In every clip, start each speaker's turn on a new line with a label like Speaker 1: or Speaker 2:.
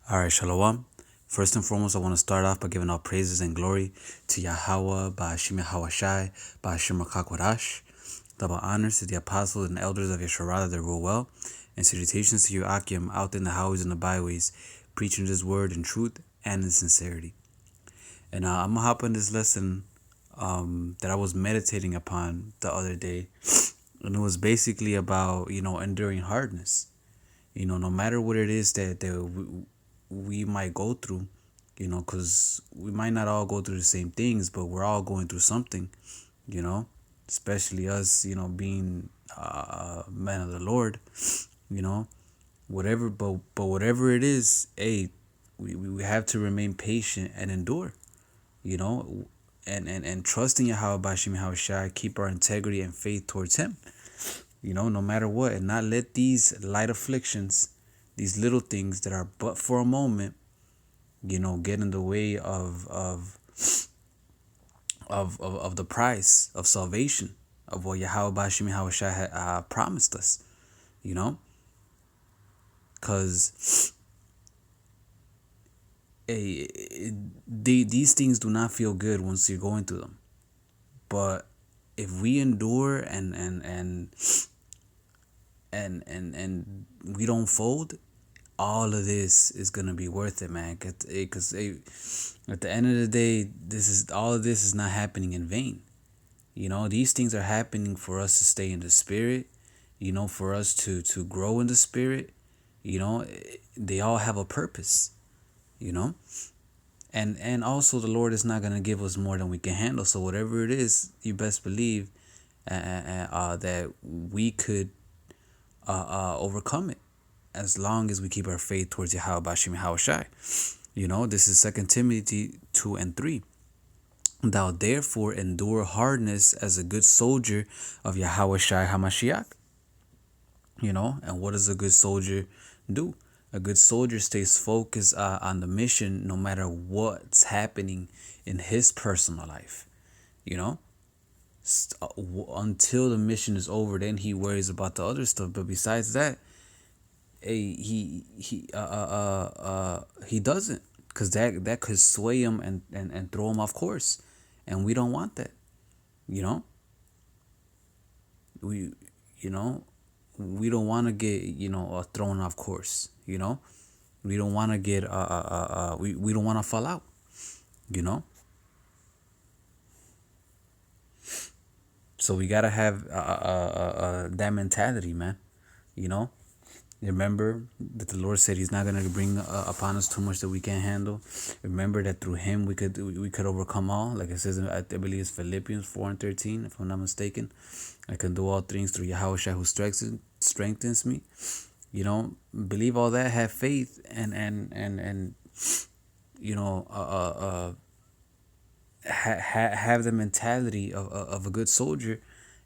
Speaker 1: All right, Shalom. First and foremost, I want to start off by giving all praises and glory to Yahweh, Ba'ashim Yahawashai, Ba'ashim Makakwadash. Double honors to the apostles and elders of Yesharada that rule well, and salutations to you, Akim, out in the highways and the byways, preaching this word in truth and in sincerity. And I'm going to hop on this lesson that I was meditating upon the other day, and it was basically about, enduring hardness. No matter what it is that we might go through, because we might not all go through the same things, but we're all going through something, you know, especially us, being men of the Lord, you know, but whatever it is, hey, we have to remain patient and endure, you know, and trust in Yahweh Bashim Shai, keep our integrity and faith towards Him, no matter what, and not let these light afflictions, these little things that are but for a moment, get in the way of the price of salvation, of what Yahweh Bashim Shai had promised us, because these things do not feel good once you're going through them. But if we endure and we don't fold, all of this is gonna be worth it, man. Because at the end of the day, all of this is not happening in vain. These things are happening for us to stay in the spirit. For us to grow in the spirit. They all have a purpose. And also the Lord is not gonna give us more than we can handle. So whatever it is, you best believe that we could overcome it, as long as we keep our faith towards Yahweh Bashim Hawashai. This is 2 Timothy 2 and 3. Thou therefore endure hardness as a good soldier of Yahweh Shai HaMashiach. And what does a good soldier do? A good soldier stays focused on the mission no matter what's happening in his personal life. Until the mission is over, then he worries about the other stuff. But besides that, he doesn't, because that could sway him and throw him off course, and we don't want that. We we don't want to get thrown off course. We don't want to get we don't want to fall out. So we gotta have that mentality, man. Remember that the Lord said He's not gonna bring upon us too much that we can't handle. Remember that through Him we could overcome all. Like it says, I believe it's Philippians 4 and 13, if I'm not mistaken. I can do all things through Yahweh who strengthens me. Believe all that, have faith, and have the mentality of a good soldier.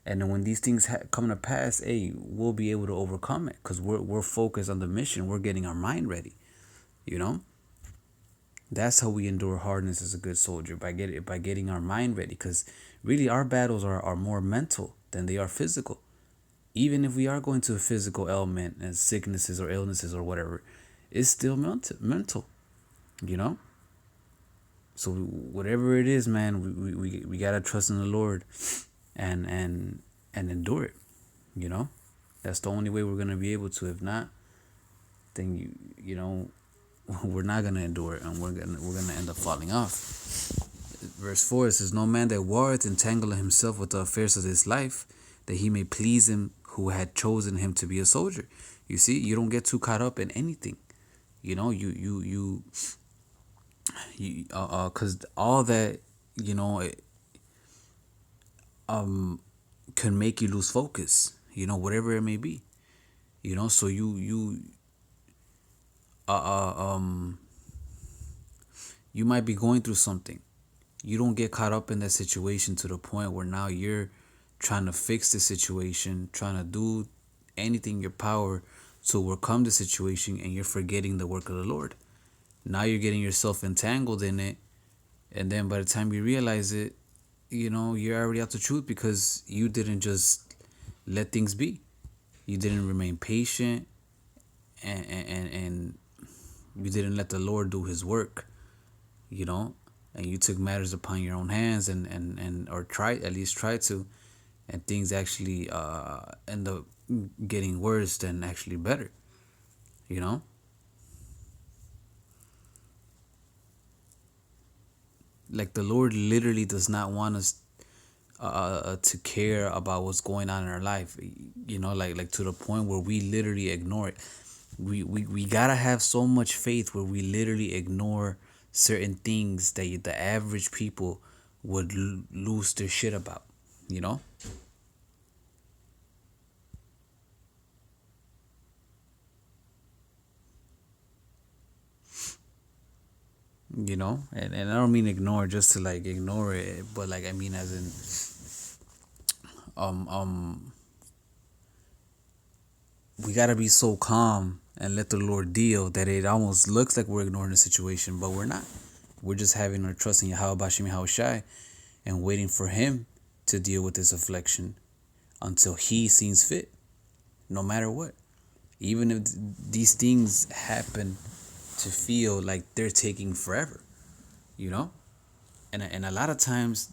Speaker 1: And then when these things come to pass, hey, we'll be able to overcome it, because we're focused on the mission. We're getting our mind ready. That's how we endure hardness as a good soldier, by getting our mind ready. Because really, our battles are more mental than they are physical. Even if we are going to a physical ailment and sicknesses or illnesses or whatever, it's still mental. So whatever it is, man, we gotta trust in the Lord and endure it. That's the only way we're gonna be able to. If not, then we're not gonna endure it, and we're gonna end up falling off. Verse 4, it says, "No man that warreth entangle himself with the affairs of this life, that he may please him who had chosen him to be a soldier." You see, you don't get too caught up in anything. Because all that can make you lose focus. Whatever it may be. So you might be going through something. You don't get caught up in that situation to the point where now you're trying to fix the situation, trying to do anything in your power to overcome the situation, and you're forgetting the work of the Lord. Now you're getting yourself entangled in it, and then by the time you realize it, you're already out the truth, because you didn't just let things be. You didn't remain patient and You didn't let the Lord do his work, you know, and you took matters upon your own hands and or try at least try to, and things actually end up getting worse than actually better, you know. Like the Lord literally does not want us to care about what's going on in our life, you know, like to the point where we literally ignore it. We gotta have so much faith where we literally ignore certain things that the average people would lose their shit about, you know. You know, and I don't mean ignore just to like ignore it, but like I mean as in um um we gotta be so calm and let the Lord deal that it almost looks like we're ignoring the situation, but we're not. We're just having our trust in Yahweh Bashim Yahushai and waiting for him to deal with this affliction until he seems fit, no matter what. Even if these things happen to feel like they're taking forever, you know? And a lot of times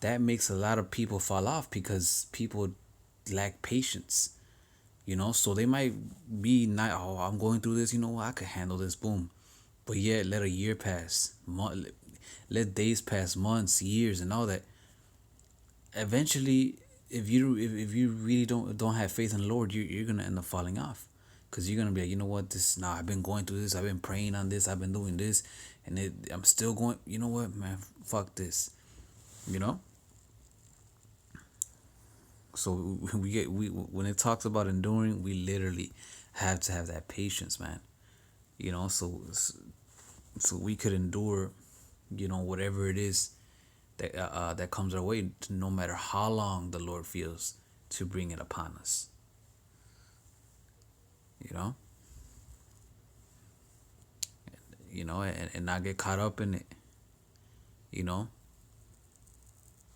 Speaker 1: that makes a lot of people fall off because people lack patience, you know. So they might be not, oh, I'm going through this, you know, I could handle this, boom. But yet let a year pass, let days pass, months, years, and all that. Eventually, if you really don't have faith in the Lord, you're gonna end up falling off, because you're gonna be like, you know what, this, nah, I've been going through this, I've been praying on this, I've been doing this, and I'm still going. You know what, man, fuck this, you know. So we when it talks about enduring, we literally have to have that patience, man. You know, so we could endure, you know, whatever it is that comes our way, no matter how long the Lord feels to bring it upon us. You know, and not get caught up in it. You know,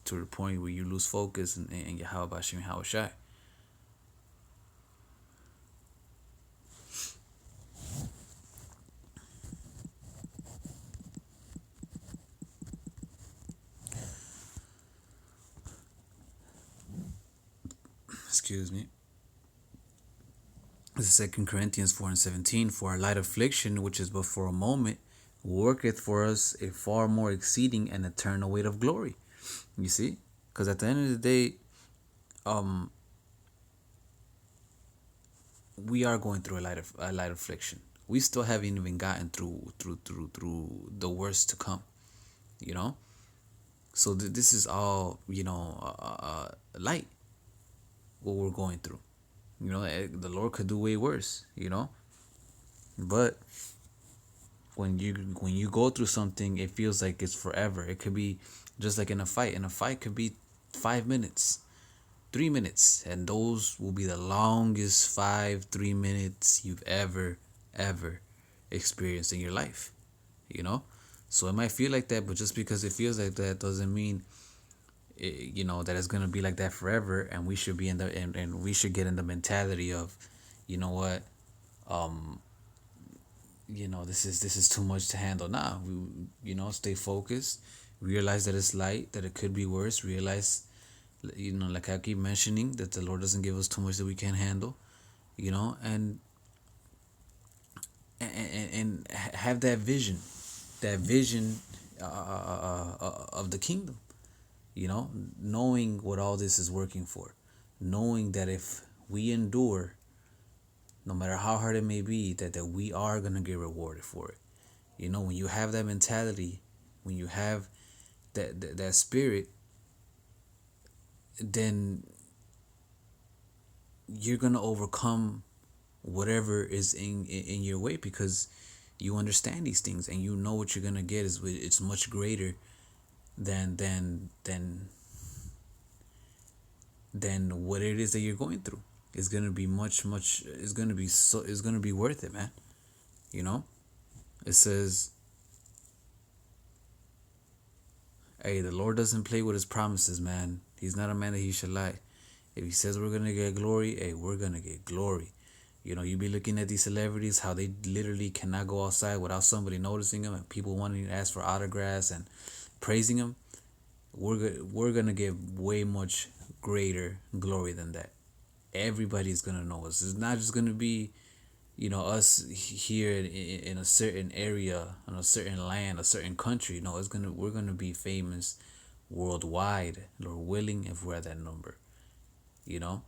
Speaker 1: to the point where you lose focus and Yahweh Bashim Hawashai. Excuse me. This is 2 Corinthians 4:17. For our light affliction, which is but for a moment, worketh for us a far more exceeding and eternal weight of glory. You see? Because at the end of the day, um, we are going through a light affliction. We still haven't even gotten through the worst to come. You know? So this is all, you know, light, what we're going through. You know, the Lord could do way worse, you know? But when you go through something, it feels like it's forever. It could be just like in a fight. In a fight could be 5 minutes, 3 minutes, and those will be the longest 3 minutes you've ever experienced in your life. You know, so it might feel like that, but just because it feels like that doesn't mean you know that it's gonna be like that forever. And we should be in the and we should get in the mentality of, you know what, um you know, this is too much to handle now. We, you know, stay focused, realize that it's light, that it could be worse, realize, you know, like I keep mentioning, that the Lord doesn't give us too much that we can't handle, you know. And have that vision of the kingdom, you know, knowing what all this is working for, knowing that if we endure, no matter how hard it may be, that we are going to get rewarded for it. You know, when you have that mentality, when you have that spirit, then you're going to overcome whatever is in your way, because you understand these things and you know what you're going to get is it's much greater than what it is that you're going through. It's going to be much it's going to be it's going to be worth it, man. You know, it says, hey, the Lord doesn't play with his promises, man. He's not a man that he should lie. If he says we're gonna get glory, hey, we're gonna get glory. You be looking at these celebrities, how they literally cannot go outside without somebody noticing them and people wanting to ask for autographs and praising them. We're gonna give way much greater glory than that. Everybody's gonna know us. It's not just gonna be, us here in a certain area, in a certain land, a certain country. No, we're gonna be famous worldwide, Lord willing, if we're at that number. You know,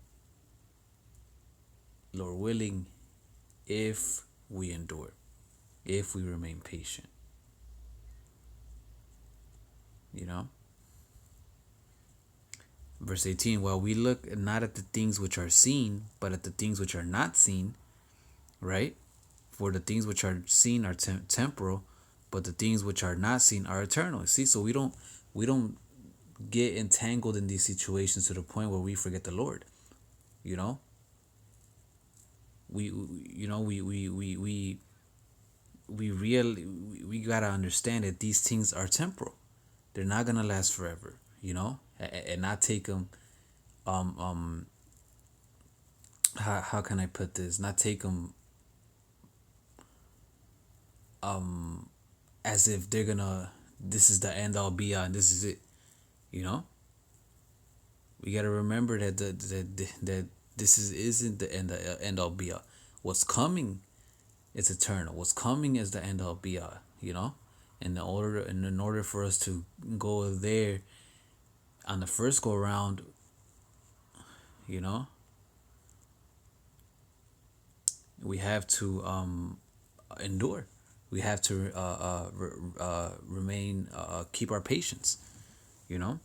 Speaker 1: Lord willing, if we endure, if we remain patient. You know, verse 18. While we look not at the things which are seen, but at the things which are not seen, right? For the things which are seen are temporal, but the things which are not seen are eternal. See, so we don't get entangled in these situations to the point where we forget the Lord. You know, we you know we really we gotta understand that these things are temporal. They're not gonna last forever. And not take them. How can I put this? Not take them as if they're gonna. This is the end all be all, and this is it. You know, we gotta remember that that this isn't the end all be all. What's coming is eternal. What's coming is the end all be all. And in order for us to go there on the first go around, you know, we have to endure. We have to remain, keep our patience. You know.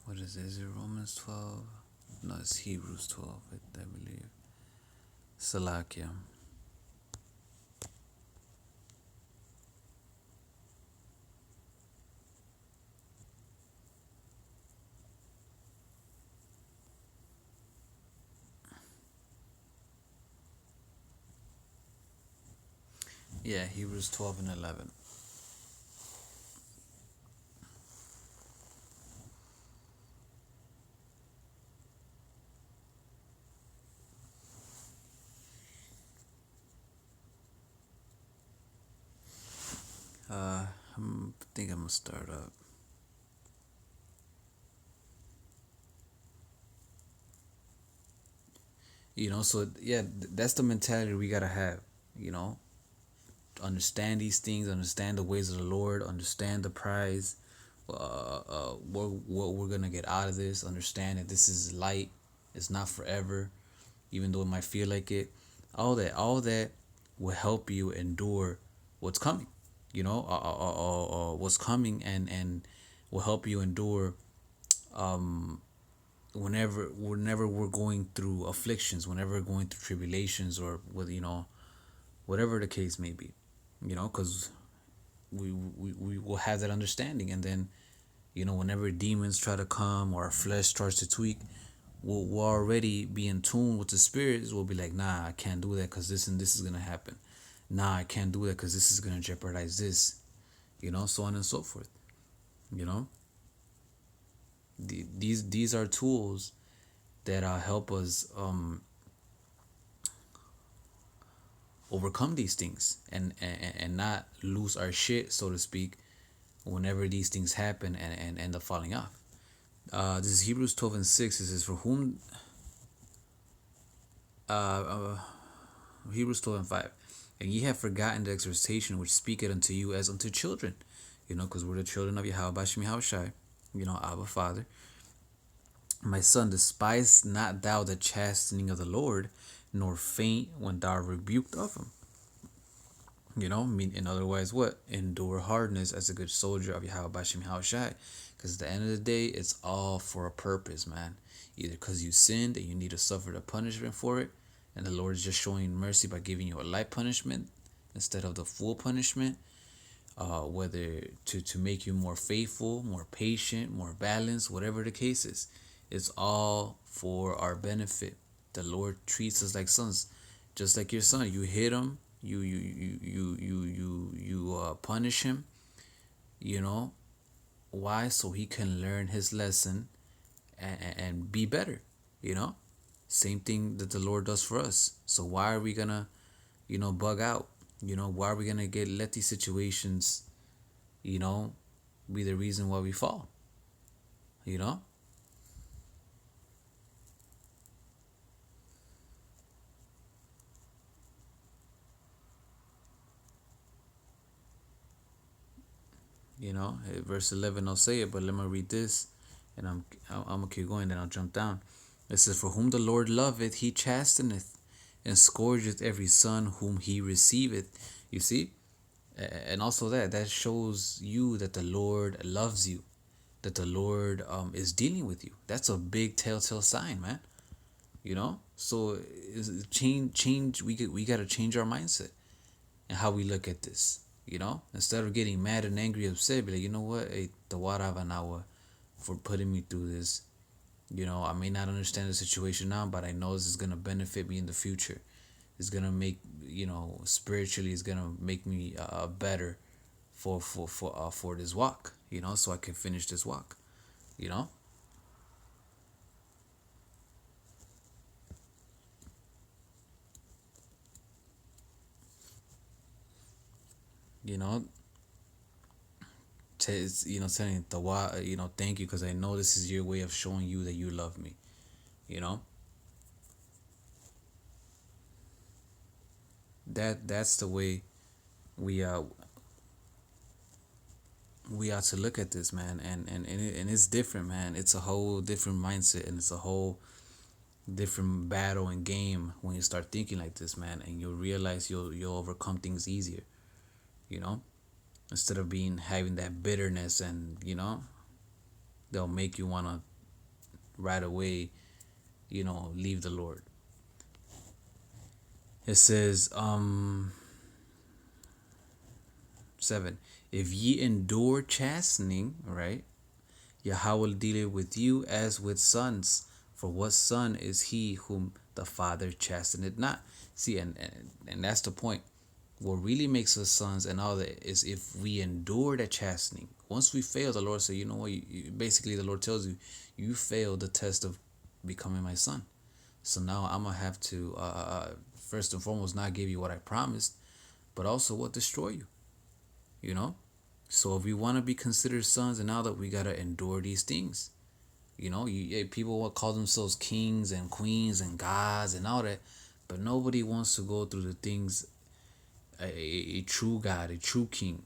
Speaker 1: What is it? Is it Romans 12? No, it's Hebrews 12, I believe. Salakia. Yeah, Hebrews 12 and 11. I think I'm gonna start up. So yeah, that's the mentality we gotta have. You know, understand these things, understand the ways of the Lord, understand the prize, what we're gonna get out of this. Understand that this is light, it's not forever, even though it might feel like it. All that will help you endure what's coming. What's coming, and will help you endure whenever we're going through afflictions, whenever we're going through tribulations, or with whatever the case may be. Because we will have that understanding, and then whenever demons try to come or our flesh starts to tweak, we'll already be in tune with the spirits. We'll be like, nah, I can't do that because this and this is gonna happen. Nah, I can't do that because this is gonna jeopardize this. So on and so forth. You know, these are tools that help us overcome these things, and not lose our shit, so to speak, whenever these things happen and end up falling off. This is Hebrews 12 and 6. It says, for whom, Hebrews 12 and 5, and ye have forgotten the exhortation which speaketh unto you as unto children. Because we're the children of Yahweh Bashim Yahushai, Abba Father. My son, despise not thou the chastening of the Lord, nor faint when thou art rebuked of him. In otherwise, what? Endure hardness as a good soldier of Yahweh Bashim Yahushai. Because at the end of the day, it's all for a purpose, man. Either because you sinned and you need to suffer the punishment for it, and the Lord is just showing mercy by giving you a light punishment instead of the full punishment, whether to make you more faithful, more patient, more balanced, whatever the case is. It's all for our benefit. The Lord treats us like sons, just like your son. You hit him, you punish him. Why? So he can learn his lesson and be better. You know, same thing that the Lord does for us. So why are we gonna, bug out? Why are we gonna let these situations, you know, be the reason why we fall? You know. Verse 11 I'll say it, but let me read this, and I'm gonna keep going, then I'll jump down. It says, for whom the Lord loveth he chasteneth, and scourgeth every son whom he receiveth. You see. And also that shows you that the Lord loves you, that the Lord is dealing with you. That's a big telltale sign, man. So change we got to change our mindset and how we look at this. Instead of getting mad and angry, upset, be like, you know what, hey, the Nawa for putting me through this. I may not understand the situation now, but I know this is gonna benefit me in the future. It's gonna make, spiritually, it's gonna make me better for this walk. So I can finish this walk. You know. You know. Telling the thank you because I know this is your way of showing you that you love me. You know. That's the way we we ought to look at this, man. And it's different, man. It's a whole different mindset, and it's a whole different battle and game when you start thinking like this, man. And you'll realize you'll overcome things easier. You know, instead of having that bitterness, and they'll make you wanna right away, leave the Lord. It says 7, if ye endure chastening, right, Yahweh will deal with you as with sons. For what son is he whom the Father chasteneth not? See, and that's the point. What really makes us sons and all that is if we endure that chastening. Once we fail, the Lord said, you know what? Basically, the Lord tells you, you failed the test of becoming my son. So now I'm gonna have to first and foremost not give you what I promised, but also what destroy you. You know. So if we want to be considered sons, and now that we gotta endure these things. People will call themselves kings and queens and gods and all that, but nobody wants to go through the things a true God, a true king,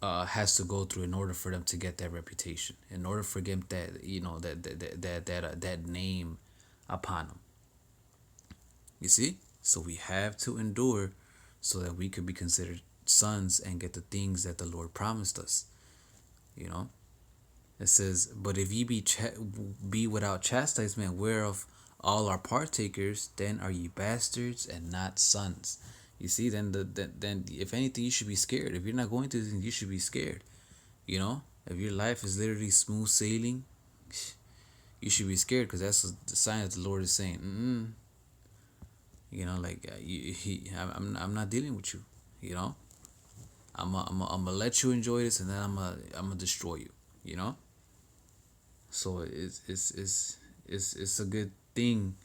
Speaker 1: has to go through in order for them to get that reputation, in order for them that that name upon them. You see, so we have to endure so that we could be considered sons and get the things that the Lord promised us. You know. It says, but if ye be without chastisement, whereof all are partakers, then are ye bastards and not sons. You see, then if anything, you should be scared. If you're not going through this, you should be scared. If your life is literally smooth sailing, you should be scared because that's the sign that the Lord is saying, I'm not dealing with you. I'm gonna let you enjoy this, and then I'm gonna destroy you. So it's a good thing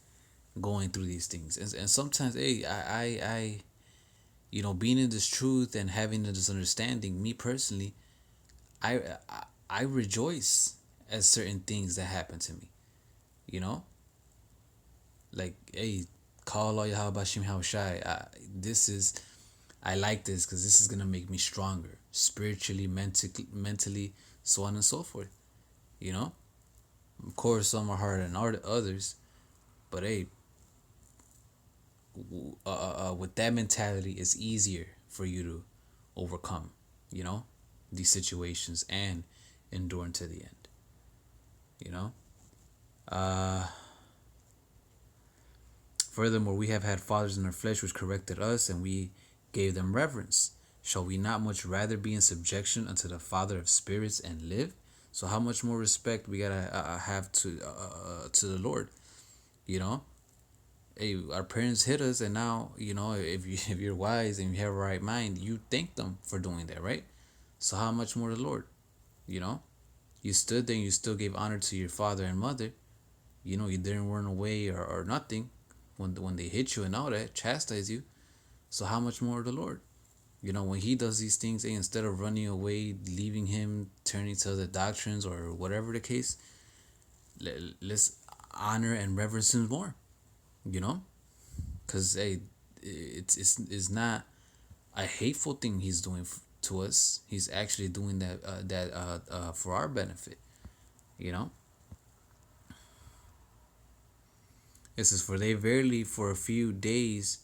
Speaker 1: going through these things, and sometimes, hey, I being in this truth and having this understanding, me personally, I I rejoice at certain things that happen to me. You know, like, hey, call all Yahweh Bashim Hawashai. This is I like this because this is gonna make me stronger spiritually, mentally, so on and so forth. You know, of course, some are harder than others, but hey, with that mentality, it's easier for you to overcome. You know, these situations and endure to the end. You know. Uh, Furthermore, we have had fathers in our flesh which corrected us, and we gave them reverence. Shall we not much rather be in subjection unto the Father of spirits and live? So, how much more respect we gotta have to the Lord? You know, hey, our parents hit us, and now if you if you're wise and you have a right mind, you thank them for doing that, right? So, how much more the Lord? You know, you stood there and you still gave honor to your father and mother. You didn't run away or nothing when they hit you and all that, chastise you. So how much more the Lord? When He does these things, instead of running away, leaving Him, turning to other doctrines or whatever the case, let's honor and reverence Him more. You know, because hey, it's not a hateful thing He's doing to us. He's actually doing that for our benefit. You know. It says, "For they verily for a few days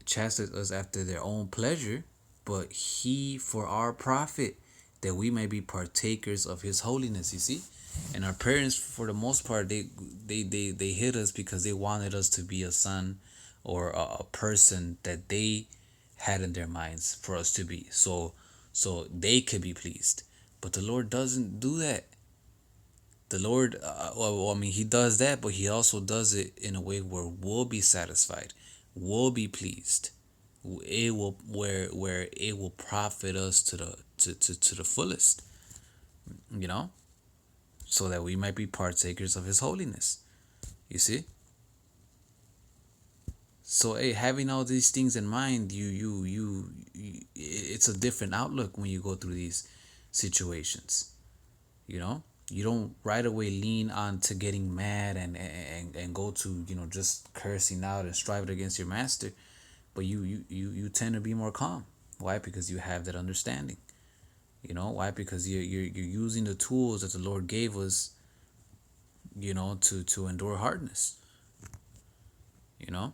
Speaker 1: chastised us after their own pleasure, but He for our profit, that we may be partakers of His holiness." You see, and our parents, for the most part, they hit us because they wanted us to be a son or a person that they had in their minds for us to be, so they could be pleased. But the Lord doesn't do that. The Lord, I mean, He does that, but He also does it in a way where we'll be satisfied, we'll be pleased. It will where it will profit us to the fullest, you know, so that we might be partakers of His holiness. You see. So hey, having all these things in mind, it's a different outlook when you go through these situations. You know, you don't right away lean on to getting mad and go to just cursing out and striving against your master, but you tend to be more calm. Why? Because you have that understanding. Why? Because you're using the tools that the Lord gave us, to endure hardness. you know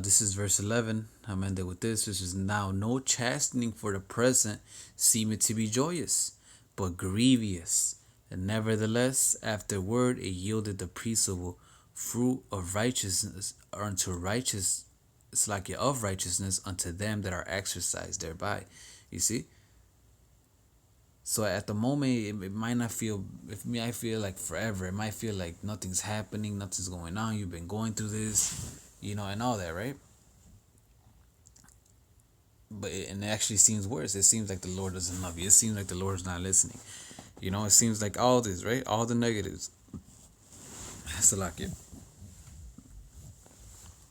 Speaker 1: this is verse 11. I'm ended with this, which is, "Now no chastening for the present seemeth to be joyous, but grievous. And nevertheless, afterward it yielded the peaceable fruit of righteousness unto righteous, it's like of righteousness unto them that are exercised thereby." You see? So at the moment, it might not feel, if me, I feel like forever. It might feel like nothing's happening, nothing's going on. You've been going through this, and all that, right? And it actually seems worse. It seems like the Lord doesn't love you. It seems like the Lord's not listening. It seems like all this, right? All the negatives. Salakia.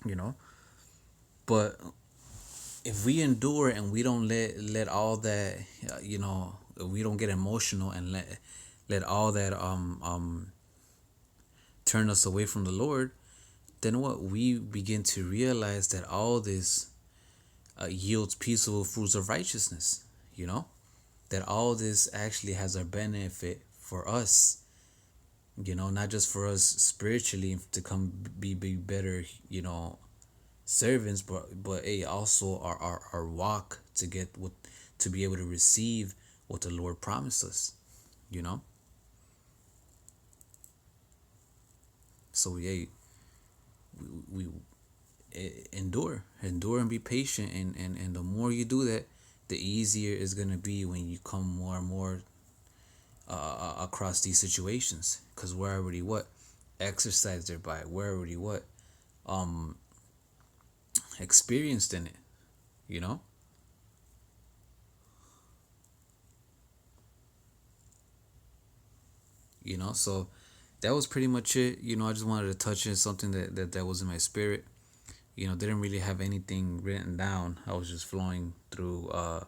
Speaker 1: You know? But if we endure and we don't let all that, we don't get emotional and let all that turn us away from the Lord, then what? We begin to realize that all this yields peaceable fruits of righteousness. You know? That all this actually has a benefit for us, not just for us spiritually to come be better, servants, but also our walk to get what, to be able to receive what the Lord promised us, you know. So we endure and be patient, and the more you do that, the easier it's gonna be when you come more and more across these situations, because we're already what exercised thereby, we're already what experienced in it, you know. So that was pretty much it. I just wanted to touch on something that was in my spirit. Didn't really have anything written down. I was just flowing through I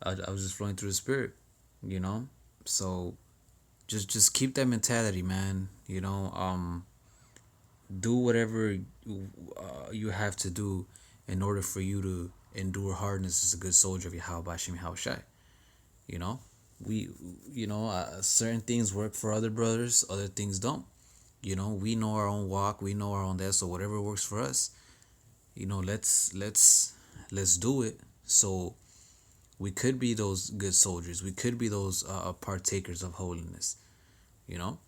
Speaker 1: was just flowing through the spirit, you know. So just keep that mentality, man. Do whatever you have to do in order for you to endure hardness as a good soldier of Yahweh Hashem Yahushai. You know, we, certain things work for other brothers, other things don't. We know our own walk, we know our own that. So whatever works for us, let's do it. So we could be those good soldiers. We could be those partakers of holiness. You know.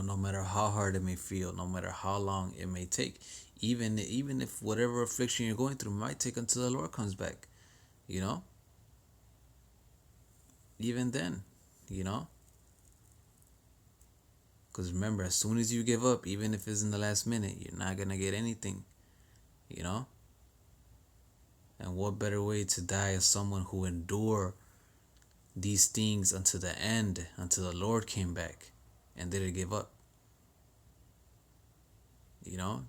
Speaker 1: No matter how hard it may feel, no matter how long it may take, even if whatever affliction you're going through might take until the Lord comes back, you know, even then, you know, because remember, as soon as you give up, even if it's in the last minute, you're not gonna get anything, you know. And what better way to die as someone who endure these things until the end, until the Lord came back and didn't give up, you know.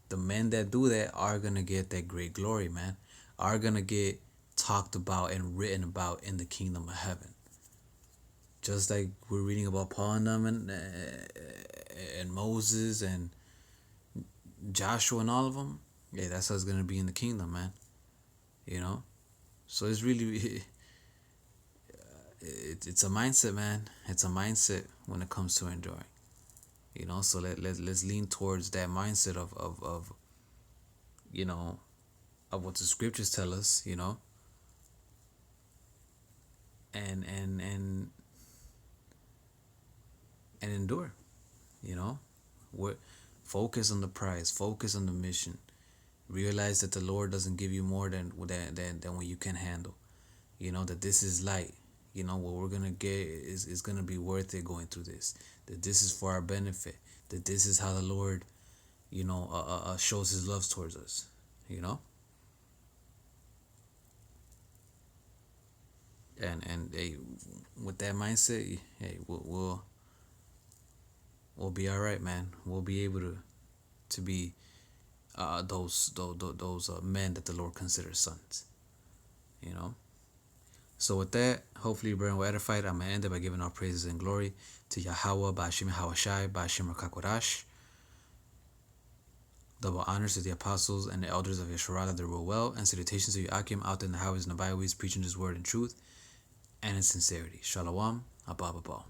Speaker 1: The men that do that are gonna get that great glory, man. Are gonna get talked about and written about in the kingdom of heaven. Just like we're reading about Paul and them and Moses and Joshua and all of them. Yeah, that's how it's gonna be in the kingdom, man. You know. So it's really it's a mindset, man. It's a mindset when it comes to enduring. So let's lean towards that mindset of you know of what the scriptures tell us, and endure, you know. What Focus on the prize, focus on the mission. Realize that the Lord doesn't give you more than what you can handle. That this is light. What we're gonna get is gonna be worth it going through this. That this is for our benefit. That this is how the Lord, shows His love towards us. You know. And hey, with that mindset, hey, we'll be all right, man. We'll be able to be those men that the Lord considers sons. You know. So with that, hopefully we're edified. I'm gonna end it by giving all praises and glory to Yahweh, Ba'ashim Hawashai, Ba'ashim Rakakwadash. Double honors to the apostles and the elders of Yeshua that they rule well, and salutations to Yakim out in the highways and the byways, preaching His word in truth and in sincerity. Shalom, Abba Abba.